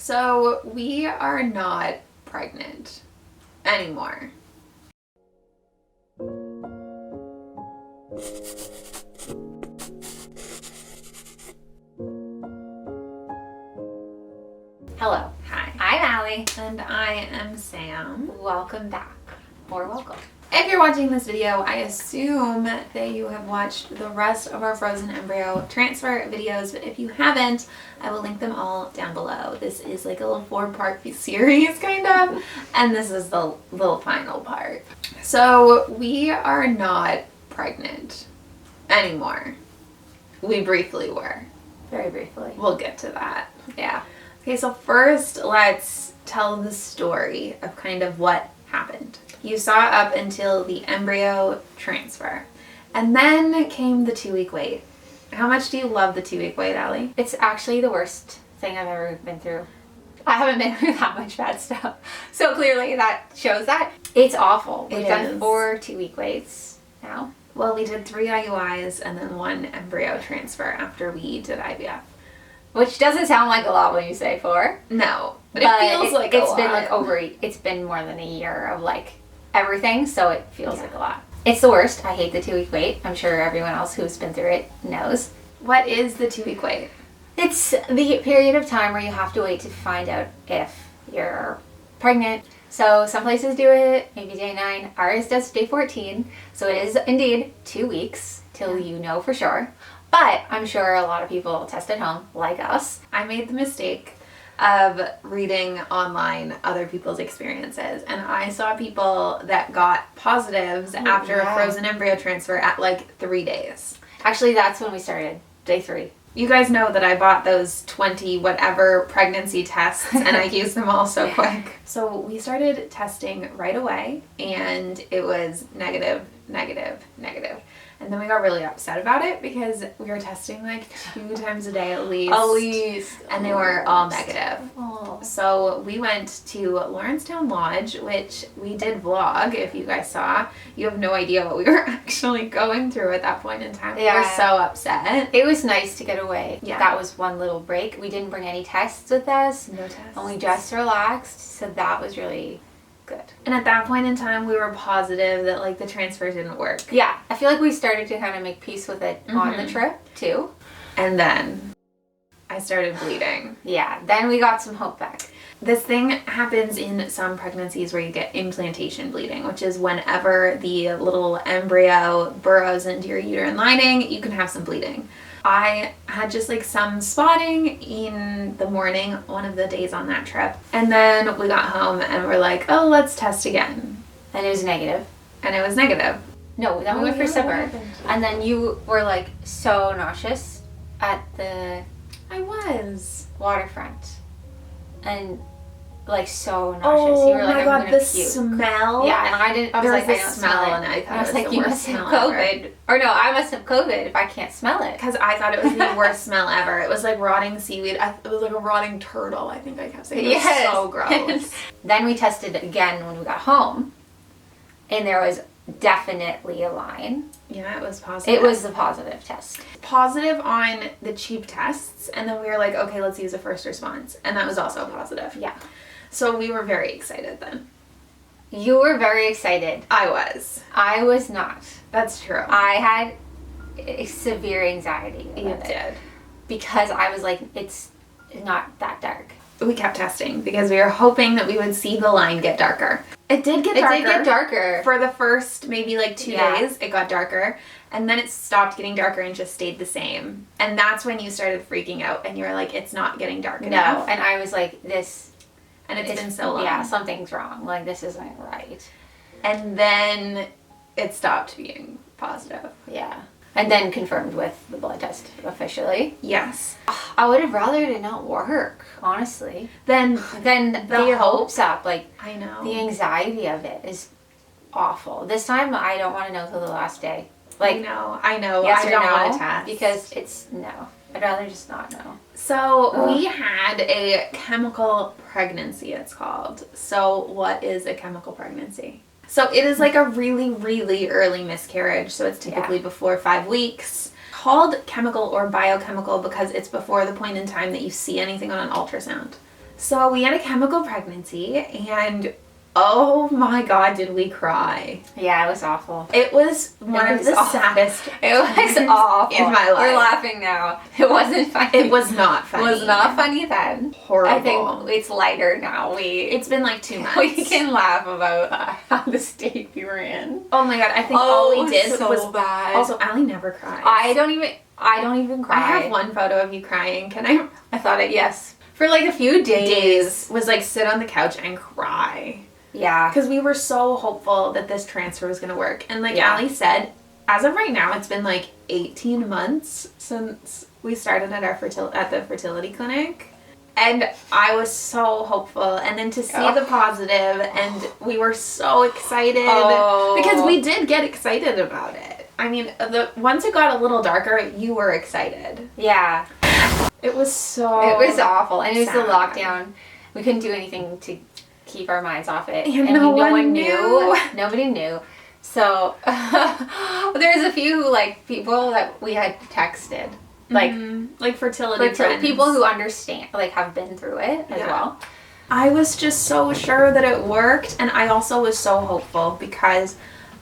So we are not pregnant anymore. Hello. Hi. I'm Allie. And I am Sam. Welcome back. Or welcome. If you're watching this video, I assume that you have watched the rest of our frozen embryo transfer videos, but if you haven't, I will link them all down below. This is like a little 4-part series, kind of, and this is the little final part. So we are not pregnant anymore. We briefly were. Very briefly. We'll get to that. Yeah. Okay, so first let's tell the story of kind of what happened. You saw up until the embryo transfer, and then came the 2-week wait. How much do you love the 2-week wait, Allie? It's actually the worst thing I've ever been through. I haven't been through that much bad stuff. So clearly that shows that. It's awful. We've done 4 2-week waits now. Well, we did 3 IUIs and then 1 embryo transfer after we did IVF. Which doesn't sound like a lot when you say 4. No, but it feels like it's a been lot. like it's been more than a year of like everything, so it feels like a lot. It's the worst. I hate the 2-week wait. I'm sure everyone else who's been through it knows. What is the 2-week wait? It's the period of time where you have to wait to find out if you're pregnant. So some places do it maybe day 9. Ours does day 14. So it is indeed 2 weeks till you know for sure. But I'm sure a lot of people test at home, like us. I made the mistake of reading online other people's experiences, and I saw people that got positives after a frozen embryo transfer at like 3 days. Actually, that's when we started, day 3. You guys know that I bought those 20 whatever pregnancy tests and I used them all so quick. So we started testing right away and it was negative, negative, negative. And then we got really upset about it because we were testing like 2 times a day at least. And they were all negative. Oh. So we went to Lawrencetown Lodge, which we did vlog, if you guys saw. You have no idea what we were actually going through at that point in time. Yeah. We were so upset. It was nice to get away. Yeah. That was one little break. We didn't bring any tests with us. No tests. And we just relaxed. So that was really good. And at that point in time, we were positive that like the transfer didn't work. Yeah. I feel like we started to kind of make peace with it on the trip too. And then I started bleeding. Yeah. Then we got some hope back. This thing happens in some pregnancies where you get implantation bleeding, which is whenever the little embryo burrows into your uterine lining, you can have some bleeding. I had just like some spotting in the morning, one of the days on that trip. And then we got home and we're like, oh, let's test again. And it was negative. And it was negative. No, then we went for yeah, supper. what happened? And then you were like so nauseous at the I was. waterfront. And like so nauseous. Oh You were like, my I'm God, gonna the puke. smell. Yeah, and I didn't. I was There like, was I a don't smell smell it. and I thought I was it was like, the you worst must have smell ever. COVID. Or no, I must have COVID if I can't smell it. Because I thought it was the worst smell ever. It was like rotting seaweed. It was like a rotting turtle, I think I kept saying. It was so gross. Then we tested it again when we got home. And there was definitely a line. Yeah, it was positive. It was the positive test. Positive on the cheap tests, and then we were like, okay, let's use a first response. And that was also positive. Yeah. So we were very excited then. You were very excited. I was. I was not. That's true. I had severe anxiety about You it. did. Because I was like, it's not that dark. We kept testing because we were hoping that we would see the line get darker. It did get darker. It did get darker. For the first maybe like 2 days, it got darker. And then it stopped getting darker and just stayed the same. And that's when you started freaking out and you were like, it's not getting dark enough. And I was like, this... And it's been so long. Yeah, something's wrong. Like, this isn't right. And then it stopped being positive. Yeah. And then confirmed with the blood test officially. Yes. I would have rather it not work, honestly. Then Then the your hope. hopes up. Like, I know. the anxiety of it is awful. This time, I don't want to know till the last day. Like, I know. yes I or don't no, want to test. because it's no. I'd rather just not know. So we had a chemical pregnancy, it's called. So what is a chemical pregnancy? So it is like a really, really early miscarriage. So it's typically before 5 weeks. Called chemical or biochemical because it's before the point in time that you see anything on an ultrasound. So we had a chemical pregnancy, and oh my God, did we cry. Yeah, it was awful. It was one of the saddest It was awful. in my life. We're laughing now. It wasn't funny. It was not funny. It was not funny then. Horrible. I think it's lighter now. It's been like 2 months. We can laugh about the state we were in. Oh my God, I think all we did so was bad. Also, Allie never cries. I don't even cry. I have one photo of you crying. Can I? I thought it. Yes. For like a few days was like sit on the couch and cry. Yeah. Because we were so hopeful that this transfer was going to work. And like Yeah. Allie said, as of right now, it's been like 18 months since we started at at the fertility clinic. And I was so hopeful. And then to see the positive, and we were so excited. Because we did get excited about it. I mean, once it got a little darker, you were excited. Yeah. It was so It was awful. And it was the sad. lockdown. We couldn't do anything to keep our minds off it. And no one knew. Nobody knew. So there was a few like people that we had texted. Like fertility friends. people who understand, like have been through it as well. I was just so sure that it worked, and I also was so hopeful because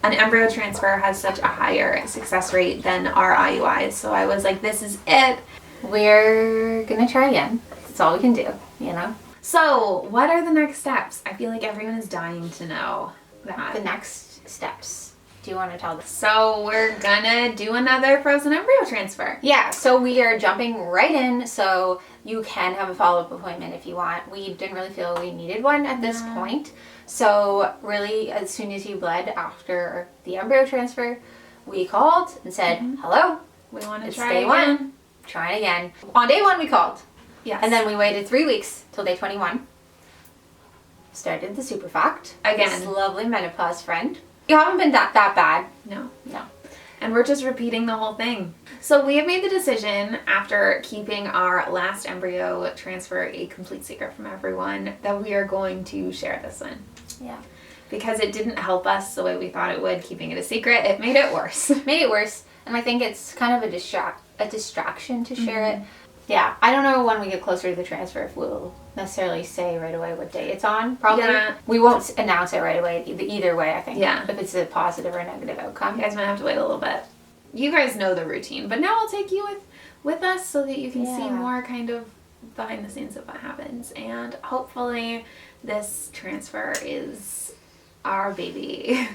an embryo transfer has such a higher success rate than our IUIs. So I was like, this is it. We're gonna try again. That's all we can do, you know? So what are the next steps? I feel like everyone is dying to know that. The next steps. Do you want to tell this? So we're gonna do another frozen embryo transfer. Yeah, so we are jumping right in, so you can have a follow-up appointment if you want. We didn't really feel we needed one at this point. So really, as soon as you bled after the embryo transfer, we called and said, hello, We want to it's try day again. 1. Try again. On day 1, we called. Yes. And then we waited 3 weeks till day 21. Started the superfact. Again. This lovely menopause friend. You haven't been that bad. No. No. And we're just repeating the whole thing. So we have made the decision, after keeping our last embryo transfer a complete secret from everyone, that we are going to share this one. Yeah. Because it didn't help us the way we thought it would, keeping it a secret. It made it worse. Made it worse. And I think it's kind of a distraction to share it. Yeah. I don't know when we get closer to the transfer if we'll necessarily say right away what day it's on. Probably. Yeah. We won't announce it right away either way, I think. Yeah. If it's a positive or negative outcome. You guys might have to wait a little bit. You guys know the routine, but now I'll take you with us so that you can see more kind of behind the scenes of what happens. And hopefully this transfer is our baby.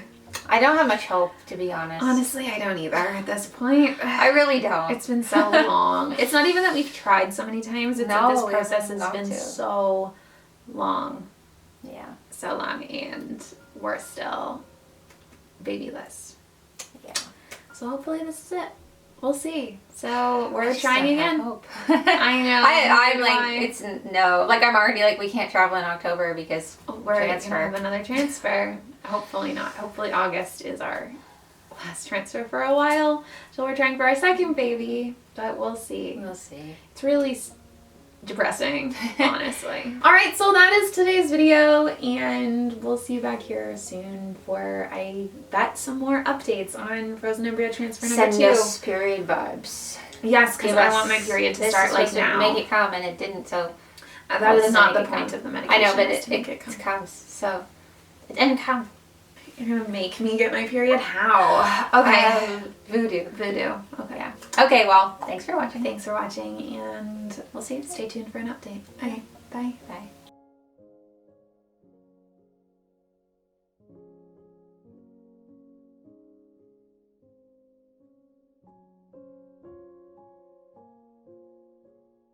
I don't have much hope, to be honest. Honestly, I don't either at this point. I really don't. It's been so long. It's not even that we've tried so many times. It's that this we process haven't has got been to. so long. Yeah. So long, and we're still babyless. Yeah. So hopefully this is it. We'll see. So we're I trying just again. hope. I know. I'm Why? like, it's no. Like, I'm already like, we can't travel in October because We're transfer. gonna have another transfer. Hopefully not. Hopefully August is our last transfer for a while. So we're trying for our second baby, but we'll see. We'll see. It's really depressing, honestly. All right, so that is today's video, and we'll see you back here soon for I bet some more updates on frozen embryo transfer number Send 2. us period vibes. Yes, because Give I us- want my period to this start is like supposed to now. Make it come, and it didn't. So That Well, is doesn't not make the it point come. of the medication. I know, but is to make it come. comes. So it didn't come. You're gonna make me get my period? How? Okay. Voodoo. Voodoo. Okay. Yeah. Okay. Well, thanks for watching. Thanks for watching, and We'll see you. stay tuned for an update. Okay. Bye. Bye.